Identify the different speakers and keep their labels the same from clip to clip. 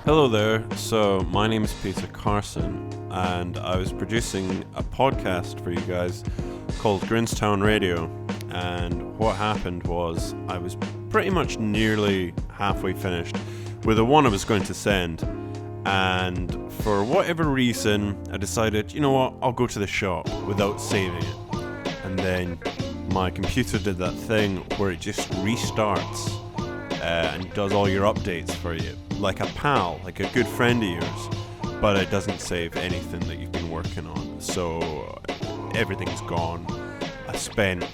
Speaker 1: Hello there. So my name is Peter Carson, and I was producing a podcast for you guys called Grincetown Radio. And what happened was I was pretty much nearly halfway finished with the one I was going to send. And for whatever reason, I decided, you know what, I'll go to the shop without saving it. And then my computer did that thing where it just restarts and does all your updates for you. Like a pal, like a good friend of yours, but it doesn't save anything that you've been working on. So everything's gone. I spent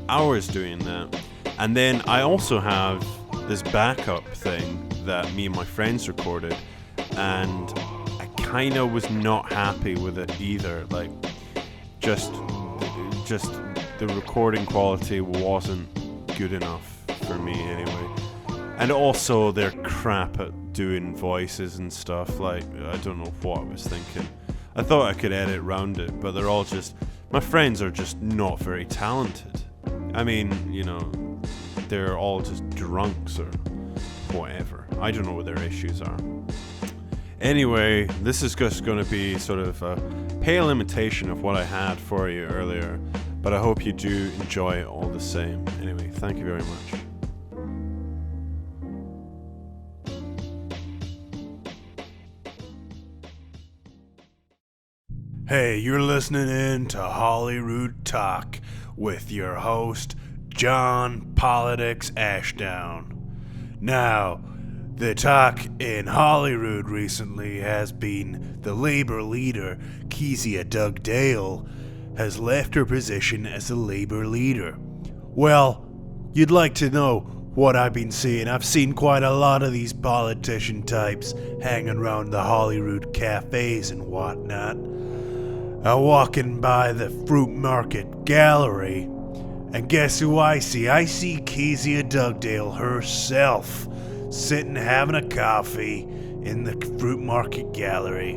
Speaker 1: hours doing that. And then I also have this backup thing that me and my friends recorded, and I kind of was not happy with it either. Like, just the recording quality wasn't good enough for me anyway. And also they're crap at doing voices and stuff. Like, I don't know what I was thinking. I thought I could edit around it, but they're all just, my friends are just not very talented. I mean, you know, they're all just drunks or whatever. I don't know what their issues are. Anyway, this is just going to be sort of a pale imitation of what I had for you earlier, but I hope you do enjoy it all the same. Anyway, thank you very much.
Speaker 2: Hey, you're listening in to Holyrood Talk with your host, John Politics Ashdown. Now, the talk in Holyrood recently has been the Labour leader, Kezia Dugdale, has left her position as the Labour leader. Well, you'd like to know what I've been seeing. I've seen quite a lot of these politician types hanging around the Holyrood cafes and whatnot. Walking by the fruit market gallery, and guess who I see? I see Kezia Dugdale herself sitting having a coffee in the fruit market gallery.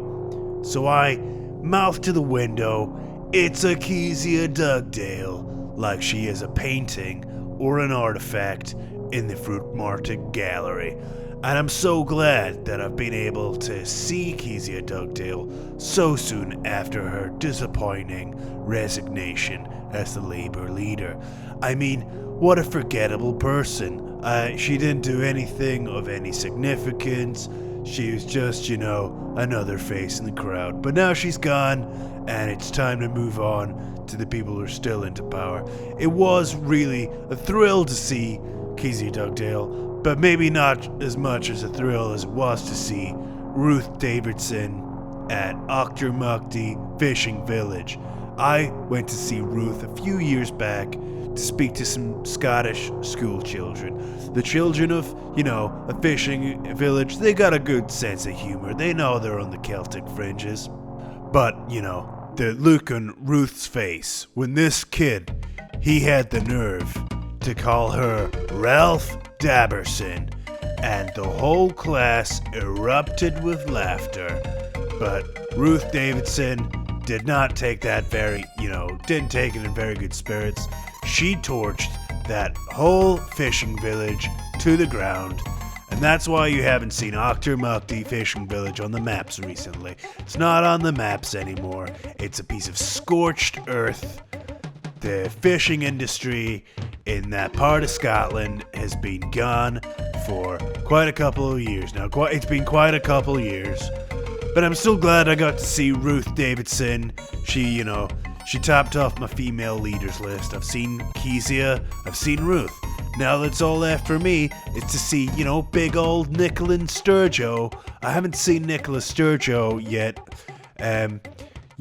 Speaker 2: So I mouth to the window, it's a Kezia Dugdale, like she is a painting or an artifact in the fruit market gallery. And I'm so glad that I've been able to see Kezia Dugdale so soon after her disappointing resignation as the Labour leader. I mean, what a forgettable person. She didn't do anything of any significance. She was just, another face in the crowd. But now she's gone, and it's time to move on to the people who are still into power. It was really a thrill to see Kezia Dugdale, but maybe not as much as a thrill as it was to see Ruth Davidson at Auchtermuchty Fishing Village. I went to see Ruth a few years back to speak to some Scottish school children. The children of, a fishing village, they got a good sense of humor. They know they're on the Celtic fringes. But, the look on Ruth's face when this kid, he had the nerve to call her Ralph Dabberson, and the whole class erupted with laughter. But Ruth Davidson did not take that didn't take it in very good spirits. She torched that whole fishing village to the ground, and that's why you haven't seen Auchtermuchty Fishing Village on the maps recently. It's not on the maps anymore. It's a piece of scorched earth. The fishing industry in that part of Scotland has been gone for quite a couple of years now. It's been quite a couple of years. But I'm still glad I got to see Ruth Davidson. She topped off my female leaders list. I've seen Kezia, I've seen Ruth. Now that's all left for me is to see, big old Nicola Sturgeon. I haven't seen Nicola Sturgeon yet.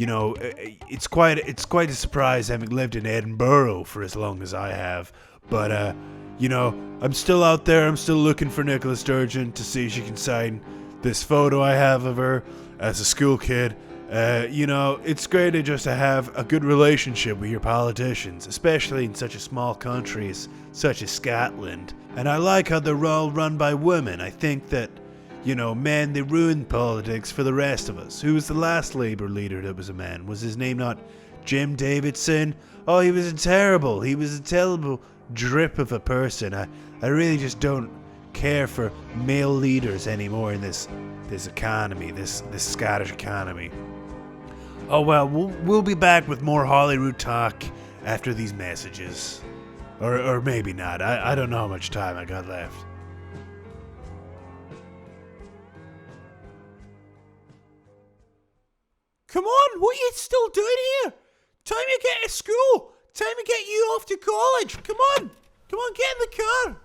Speaker 2: It's quite a surprise having lived in Edinburgh for as long as I have. But, I'm still out there. I'm still looking for Nicola Sturgeon to see if she can sign this photo I have of her as a school kid. It's great to have a good relationship with your politicians, especially in such a small country such as Scotland. And I like how they're all run by women. I think that, men, they ruined politics for the rest of us. Who was the last Labour leader that was a man? Was his name not Jim Davidson? Oh, he was a terrible drip of a person. I really just don't care for male leaders anymore in this economy, this Scottish economy. Oh well, we'll be back with more Holyrood talk after these messages. Or maybe not. I don't know how much time I got left.
Speaker 3: Come on, what are you still doing here? Time to get to school. Time to get you off to college. Come on, get in the car.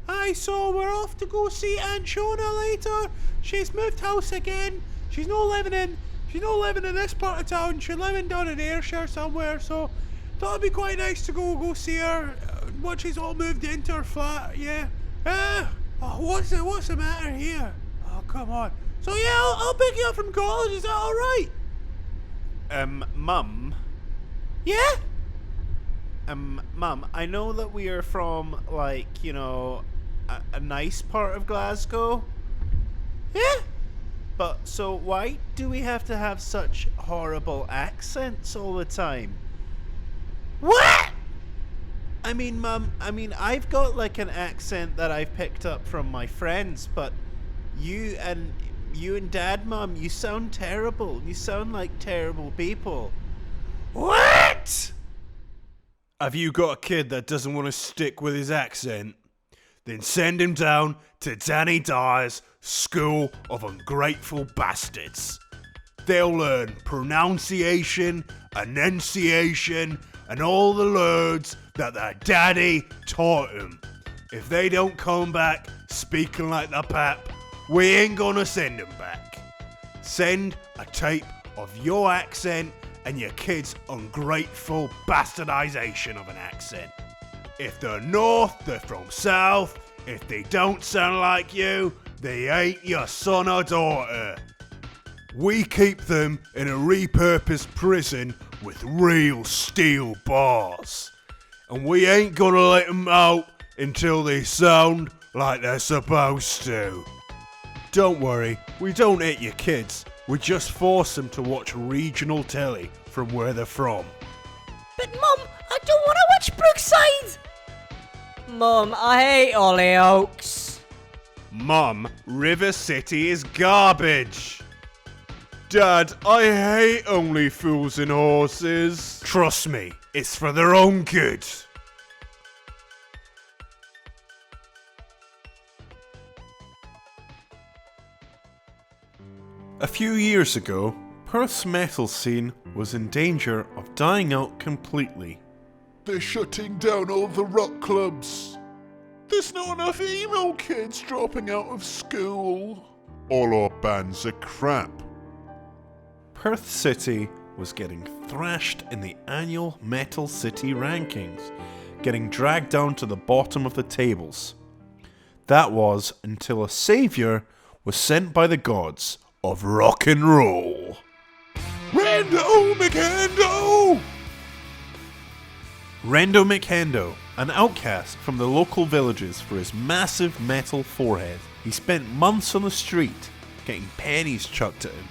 Speaker 3: Hi, so we're off to go see Aunt Shona later. She's moved house again. She's not living in this part of town. She's living down in Ayrshire somewhere, so thought it'd be quite nice to go see her once she's all moved into her flat, yeah. What's the matter here? Oh, come on. So yeah, I'll pick you up from college, is that alright?
Speaker 4: Mum?
Speaker 3: Yeah?
Speaker 4: Mum, I know that we are from, like, you know, a nice part of Glasgow.
Speaker 3: Yeah?
Speaker 4: But, so why do we have to have such horrible accents all the time?
Speaker 3: What?
Speaker 4: I mean, Mum, I've got, like, an accent that I've picked up from my friends, but you and Dad, Mum, you sound terrible. You sound like terrible people.
Speaker 3: What?
Speaker 2: Have you got a kid that doesn't want to stick with his accent? Then send him down to Danny Dyer's School of Ungrateful Bastards. They'll learn pronunciation, enunciation, and all the words that their daddy taught them. If they don't come back speaking like the pap, we ain't gonna send them back. Send a tape of your accent and your kid's ungrateful bastardization of an accent. If they're north, they're from south. If they don't sound like you, they ain't your son or daughter. We keep them in a repurposed prison with real steel bars. And we ain't gonna let them out until they sound like they're supposed to. Don't worry, we don't hit your kids. We just force them to watch regional telly from where they're from.
Speaker 5: But Mum, I don't want to watch Brookside! Mum, I hate Hollyoaks.
Speaker 2: Mum, River City is garbage. Dad, I hate Only Fools and Horses. Trust me, it's for their own good.
Speaker 1: A few years ago, Perth's metal scene was in danger of dying out completely.
Speaker 6: They're shutting down all the rock clubs. There's not enough emo kids dropping out of school. All our bands are crap.
Speaker 1: Perth City was getting thrashed in the annual Metal City rankings, getting dragged down to the bottom of the tables. That was until a saviour was sent by the gods of rock and roll.
Speaker 6: Rando McHendo!
Speaker 1: Rando McHendo, an outcast from the local villages for his massive metal forehead. He spent months on the street, getting pennies chucked at him,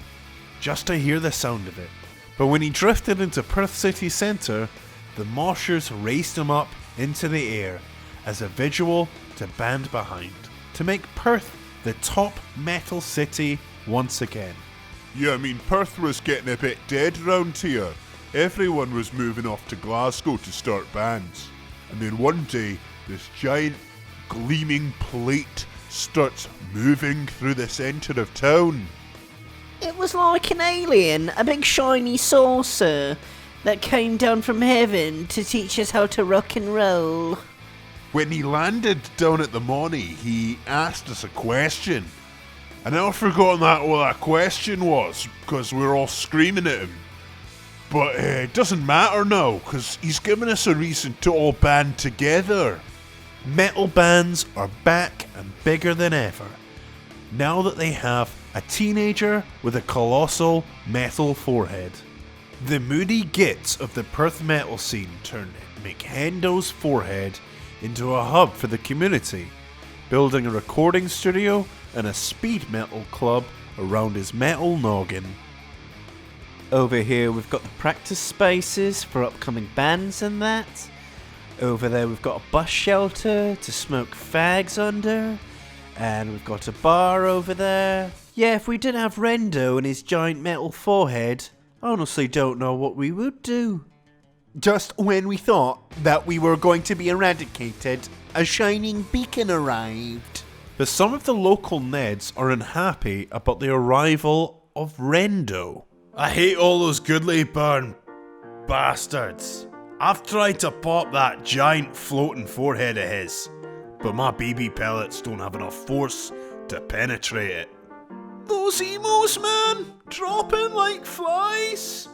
Speaker 1: just to hear the sound of it. But when he drifted into Perth city centre, the moshers raised him up into the air as a visual to band behind, to make Perth the top metal city once again.
Speaker 6: Yeah, I mean, Perth was getting a bit dead round here. Everyone was moving off to Glasgow to start bands. And then one day, this giant gleaming plate starts moving through the centre of town.
Speaker 5: It was like an alien, a big shiny saucer that came down from heaven to teach us how to rock and roll.
Speaker 6: When he landed down at the Money, he asked us a question. And I've forgotten what that question was, because we were all screaming at him. But it doesn't matter now, because he's given us a reason to all band together.
Speaker 1: Metal bands are back and bigger than ever, now that they have a teenager with a colossal metal forehead. The moody gits of the Perth metal scene turned McHendo's forehead into a hub for the community, building a recording studio and a speed metal club around his metal noggin.
Speaker 7: Over here we've got the practice spaces for upcoming bands and that.
Speaker 4: Over there we've got a bus shelter to smoke fags under. And we've got a bar over there. Yeah, if we didn't have Rendo and his giant metal forehead, I honestly don't know what we would do.
Speaker 3: Just when we thought that we were going to be eradicated, a shining beacon arrived.
Speaker 2: But some of the local Neds are unhappy about the arrival of Rendo. I hate all those Goodley Burn bastards. I've tried to pop that giant floating forehead of his, but my BB pellets don't have enough force to penetrate it. Those emos, man, dropping like flies.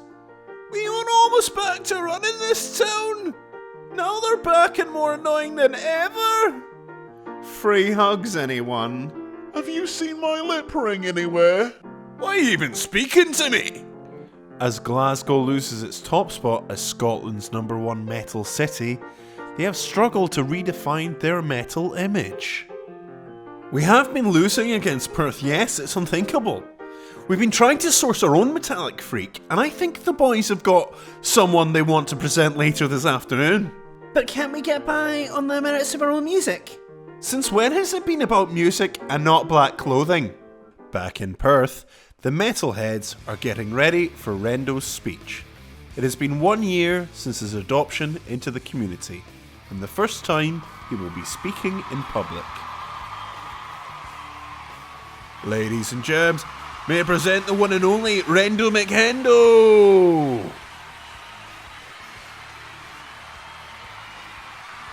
Speaker 2: We were almost back to running this town. Now they're back and more annoying than ever.
Speaker 3: Free hugs, anyone?
Speaker 6: Have you seen my lip ring anywhere?
Speaker 2: Why are you even speaking to me? As Glasgow loses its top spot as Scotland's #1 metal city, they have struggled to redefine their metal image. We have been losing against Perth, yes, it's unthinkable. We've been trying to source our own metallic freak, and I think the boys have got someone they want to present later this afternoon.
Speaker 5: But can't we get by on the merits of our own music?
Speaker 2: Since when has it been about music and not black clothing? Back in Perth, the metalheads are getting ready for Rendo's speech. It has been 1 year since his adoption into the community, and the first time he will be speaking in public. Ladies and germs, may I present the one and only Rendo McHendo!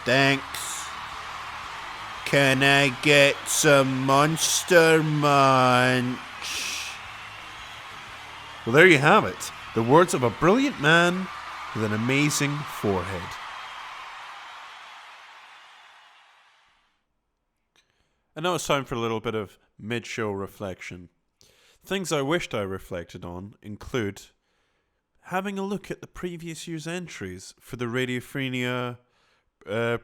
Speaker 4: Thanks. Can I get some Monster Munch?
Speaker 2: Well, there you have it. The words of a brilliant man with an amazing forehead. And now it's time for a little bit of mid-show reflection. Things I wished I reflected on include having a look at the previous year's entries for the Radiophrenia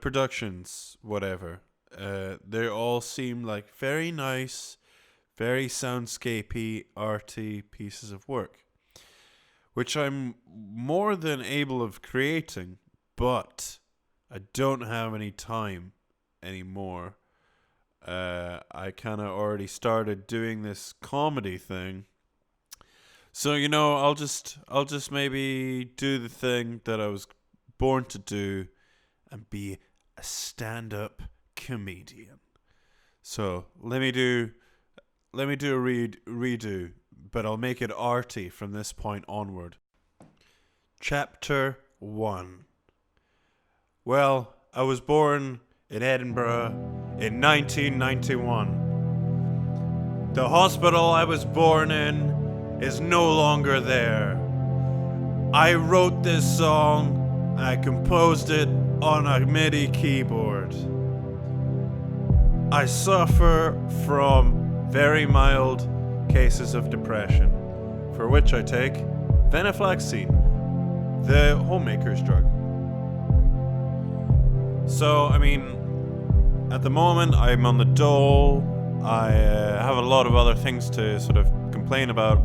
Speaker 2: productions, whatever. They all seem like very nice, very soundscapey, arty pieces of work, which I'm more than able of creating, but I don't have any time anymore. I kind of already started doing this comedy thing, so I'll just maybe do the thing that I was born to do and be a stand-up comedian. So let me do a redo, but I'll make it arty from this point onward. Chapter 1. Well, I was born in Edinburgh in 1991. The hospital I was born in is no longer there. I wrote this song, I composed it on a MIDI keyboard. I suffer from very mild cases of depression, for which I take venlafaxine, the homemaker's drug. So, at the moment I'm on the dole. I have a lot of other things to sort of complain about.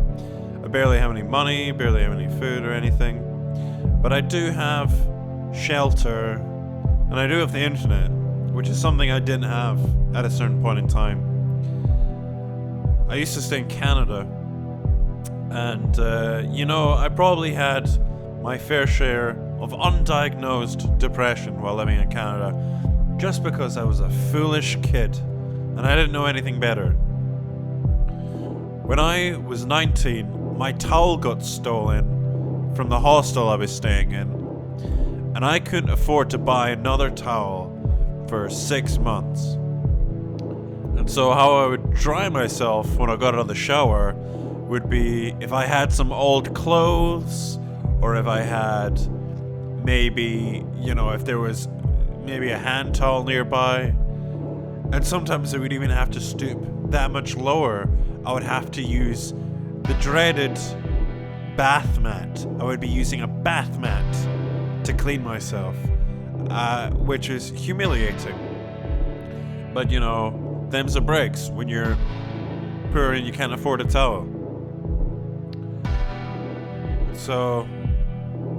Speaker 2: I barely have any money, barely have any food or anything. But I do have shelter, and I do have the internet, which is something I didn't have at a certain point in time. I used to stay in Canada, and I probably had my fair share of undiagnosed depression while living in Canada, just because I was a foolish kid and I didn't know anything better. When I was 19, my towel got stolen from the hostel I was staying in, and I couldn't afford to buy another towel for 6 months. And so how I would dry myself when I got out of the shower would be if I had some old clothes, or if I had maybe, if there was maybe a hand towel nearby. And sometimes I would even have to stoop that much lower. I would have to use the dreaded bath mat. I would be using a bath mat to clean myself, which is humiliating. But them's the breaks when you're poor and you can't afford a towel. So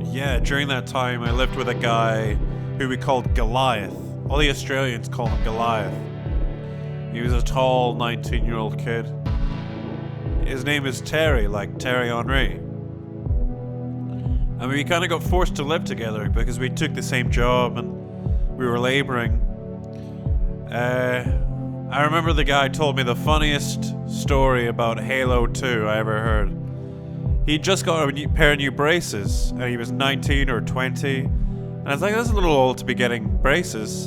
Speaker 2: yeah, during that time I lived with a guy
Speaker 1: who we called Goliath. All the Australians call him Goliath. He was a tall 19-year-old kid. His name is Terry, like Terry Henry. And we kind of got forced to live together because we took the same job and we were laboring. I remember the guy told me the funniest story about Halo 2 I ever heard. He just got a pair of new braces and he was 19 or 20. And I was like, that's a little old to be getting braces.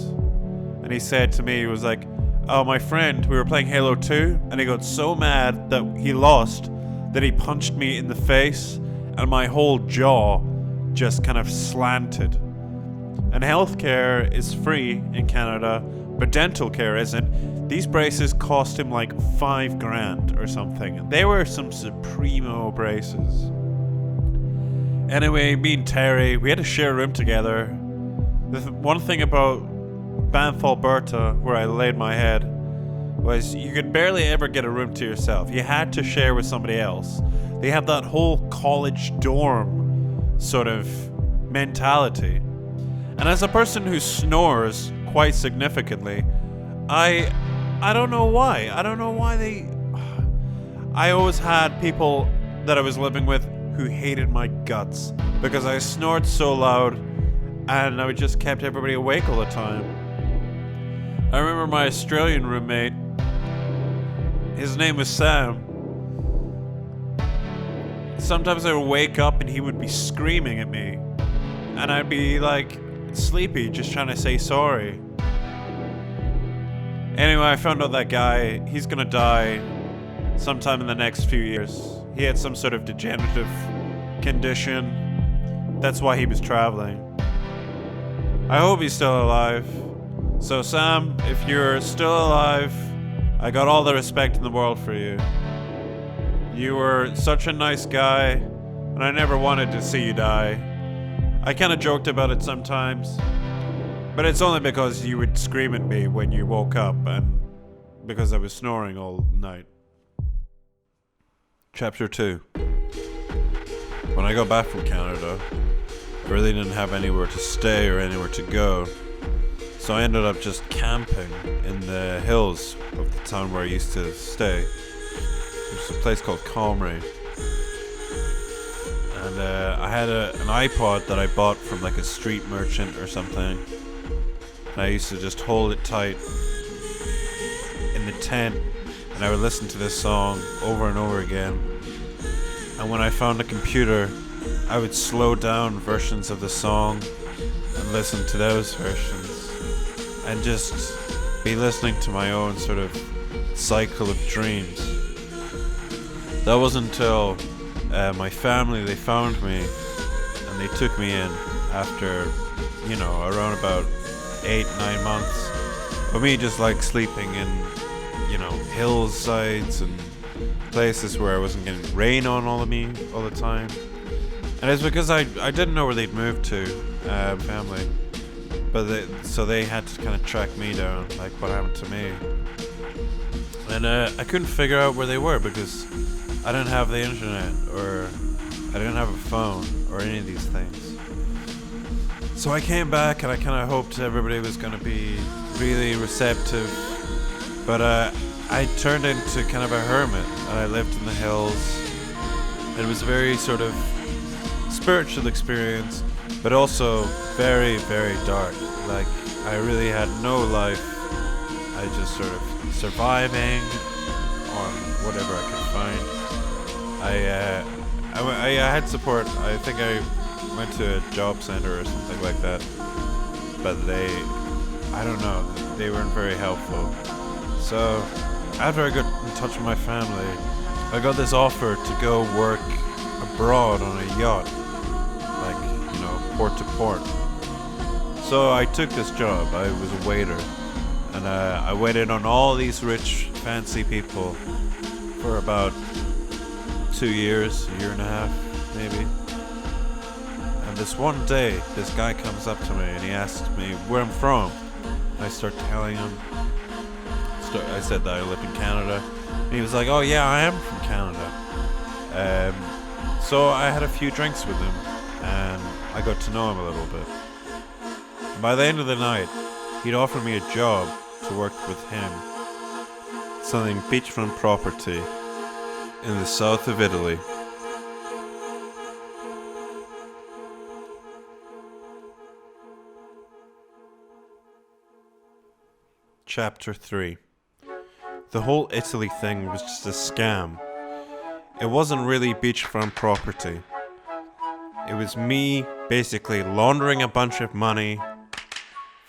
Speaker 1: And he said to me, he was like, oh, my friend, we were playing Halo 2 and he got so mad that he lost that he punched me in the face and my whole jaw just kind of slanted. And healthcare is free in Canada, but dental care isn't. These braces cost him like $5,000 or something. They were some Supremo braces. Anyway, me and Terry, we had to share a room together. The one thing about Banff, Alberta, where I laid my head, was you could barely ever get a room to yourself. You had to share with somebody else. They have that whole college dorm sort of mentality. And as a person who snores quite significantly, I don't know why. I don't know why I always had people that I was living with who hated my guts because I snored so loud and I just kept everybody awake all the time. I remember my Australian roommate, his name was Sam. Sometimes I would wake up and he would be screaming at me and I'd be like sleepy, just trying to say sorry. Anyway, I found out that guy, he's gonna die sometime in the next few years. He had some sort of degenerative condition. That's why he was traveling. I hope he's still alive. So Sam, if you're still alive, I got all the respect in the world for you. You were such a nice guy, and I never wanted to see you die. I kind of joked about it sometimes, but it's only because you would scream at me when you woke up and because I was snoring all night. Chapter 2. When I got back from Canada, I really didn't have anywhere to stay or anywhere to go, so I ended up just camping in the hills of the town where I used to stay. There's a place called Comrie. And I had an iPod that I bought from like a street merchant or something. And I used to just hold it tight in the tent and I would listen to this song over and over again. And when I found a computer, I would slow down versions of the song and listen to those versions and just be listening to my own sort of cycle of dreams. That wasn't until my family, they found me and they took me in after, around about 8-9 months of me just like sleeping in, hillsides and places where I wasn't getting rain on all the time. And it's because I didn't know where they'd moved to, family. But they had to kind of track me down, like what happened to me. And I couldn't figure out where they were because I didn't have the internet or I didn't have a phone or any of these things. So I came back and I kind of hoped everybody was going to be really receptive. But I turned into kind of a hermit and I lived in the hills. It was a very sort of spiritual experience, but also very, very dark. Like, I really had no life. I just sort of surviving on whatever I could find. I had support. I think I went to a job center or something like that, but I don't know, they weren't very helpful. So after I got in touch with my family, I got this offer to go work abroad on a yacht, like, port to port. So I took this job. I was a waiter, and I waited on all these rich, fancy people for about 2 years, a year and a half, maybe. And this one day, this guy comes up to me and he asks me where I'm from. I start telling him. I said that I live in Canada. And he was like, oh yeah, I am from Canada. So I had a few drinks with him and I got to know him a little bit. By the end of the night, he'd offered me a job to work with him, selling beachfront property in the south of Italy. Chapter 3. The whole Italy thing was just a scam. It wasn't really beachfront property. It was me basically laundering a bunch of money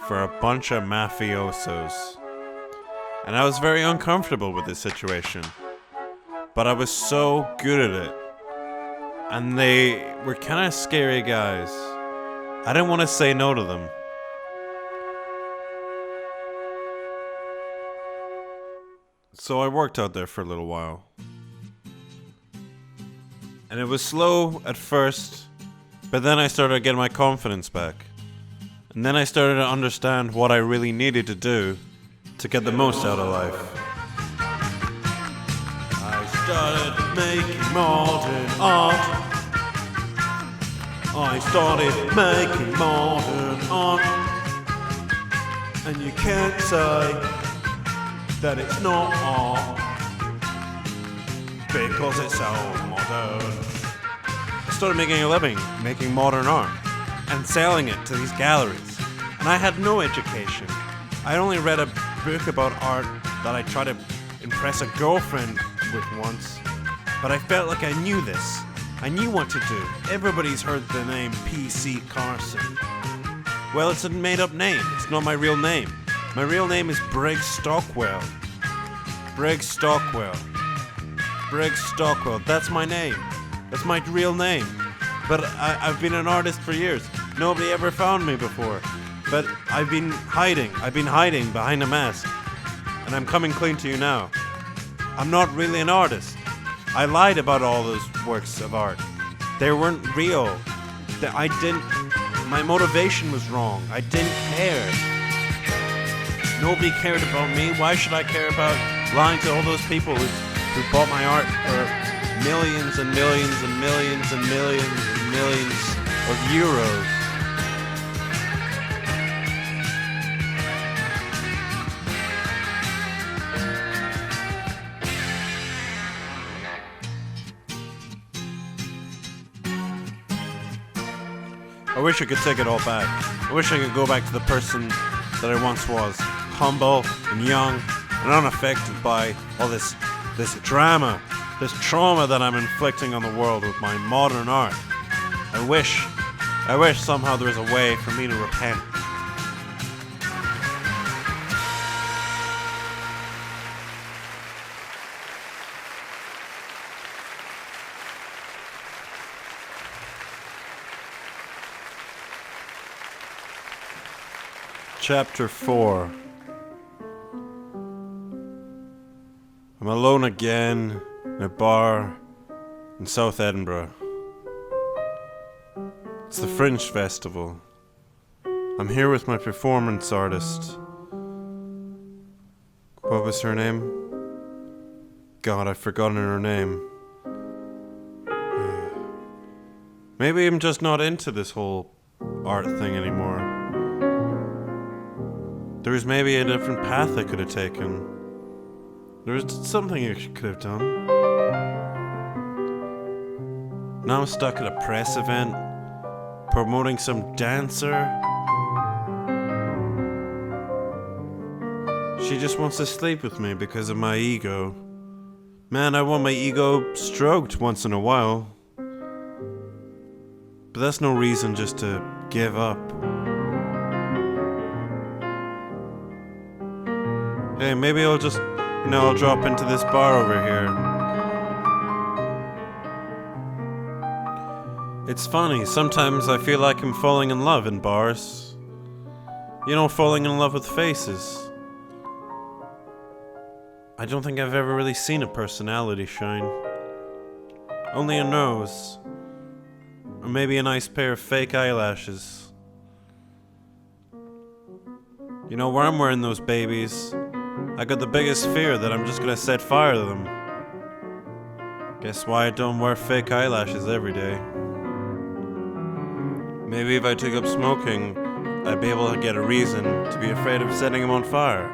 Speaker 1: for a bunch of mafiosos. And I was very uncomfortable with this situation. But I was so good at it. And they were kind of scary guys. I didn't want to say no to them. So I worked out there for a little while. And it was slow at first, but then I started getting my confidence back. And then I started to understand what I really needed to do to get the most out of life. I started making modern art. I started making modern art. And you can't say that it's not art because it's so modern. I started making a living making modern art and selling it to these galleries. And I had no education. I only read a book about art that I tried to impress a girlfriend with once, but I felt like I knew this. I knew what to do. Everybody's heard the name P.C. Carson. Well, it's a made-up name. It's not my real name. My real name is Briggs Stockwell. Briggs Stockwell. Briggs Stockwell. That's my name. That's my real name. But I've been an artist for years. Nobody ever found me before. But I've been hiding. I've been hiding behind a mask. And I'm coming clean to you now. I'm not really an artist. I lied about all those works of art. They weren't real. My motivation was wrong. I didn't care. Nobody cared about me. Why should I care about lying to all those people who bought my art for millions and millions and millions and millions and millions of euros? I wish I could take it all back. I wish I could go back to the person that I once was. Humble and young and unaffected by all this drama, this trauma that I'm inflicting on the world with my modern art. I wish somehow there was a way for me to repent. Chapter 4. I'm alone again in a bar in South Edinburgh. It's the Fringe Festival. I'm here with my performance artist. What was her name? God, I've forgotten her name. Maybe I'm just not into this whole art thing anymore. There was maybe a different path I could have taken. There was something I could have done. Now I'm stuck at a press event, promoting some dancer. She just wants to sleep with me because of my ego. Man, I want my ego stroked once in a while. But that's no reason just to give up. Hey, maybe I'll just, I'll drop into this bar over here. It's funny, sometimes I feel like I'm falling in love in bars. Falling in love with faces. I don't think I've ever really seen a personality shine. Only a nose. Or maybe a nice pair of fake eyelashes. Where I'm wearing those babies, I got the biggest fear that I'm just gonna set fire to them. Guess why I don't wear fake eyelashes every day. Maybe if I took up smoking, I'd be able to get a reason to be afraid of setting him on fire.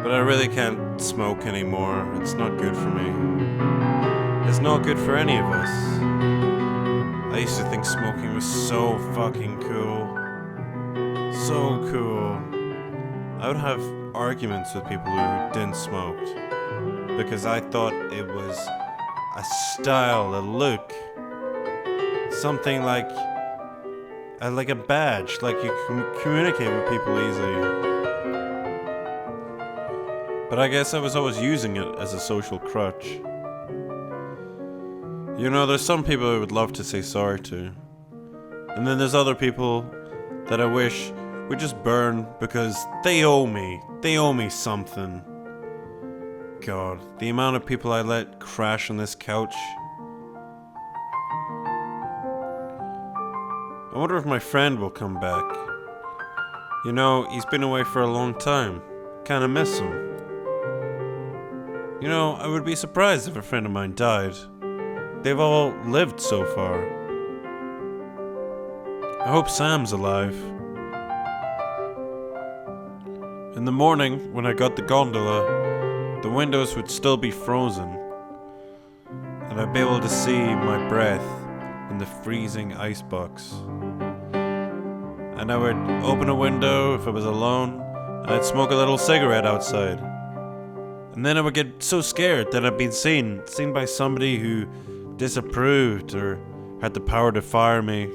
Speaker 1: But I really can't smoke anymore. It's not good for me. It's not good for any of us. I used to think smoking was so fucking cool. So cool. I would have arguments with people who didn't smoke because I thought it was a style, a look, something like a badge, like you can communicate with people easily. But I guess I was always using it as a social crutch. You know, there's some people I would love to say sorry to, and then there's other people that I wish would just burn because they owe me something. God, the amount of people I let crash on this couch. I wonder if my friend will come back. You know, he's been away for a long time. Kinda miss him. You know, I would be surprised if a friend of mine died. They've all lived so far. I hope Sam's alive. In the morning, when I got the gondola, the windows would still be frozen, and I'd be able to see my breath in the freezing icebox. And I would open a window if I was alone, and I'd smoke a little cigarette outside. And then I would get so scared that I'd been seen by somebody who disapproved or had the power to fire me.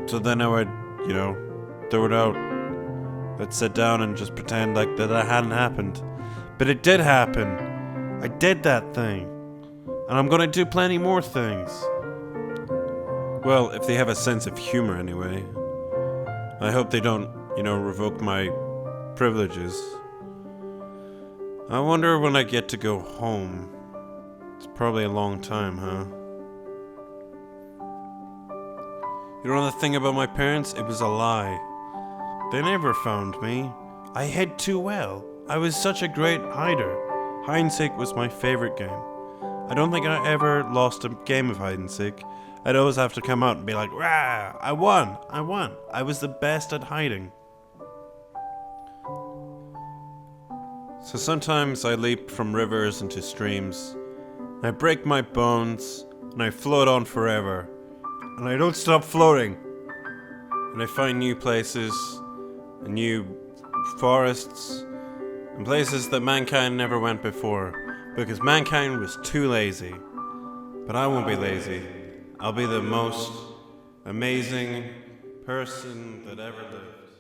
Speaker 1: So then I would, throw it out. I'd sit down and just pretend like that hadn't happened. But it did happen. I did that thing. And I'm gonna do plenty more things. Well, if they have a sense of humor anyway. I hope they don't, revoke my privileges. I wonder when I get to go home. It's probably a long time, huh? You know the thing about my parents? It was a lie. They never found me. I hid too well. I was such a great hider. Hide and seek was my favorite game. I don't think I ever lost a game of hide and seek. I'd always have to come out and be like, "Rah! I won! I was the best at hiding." So sometimes I leap from rivers into streams. I break my bones, and I float on forever. And I don't stop floating. And I find new places, and new forests, and places that mankind never went before, because mankind was too lazy. But I won't be lazy. I'll be the most amazing person that ever lived.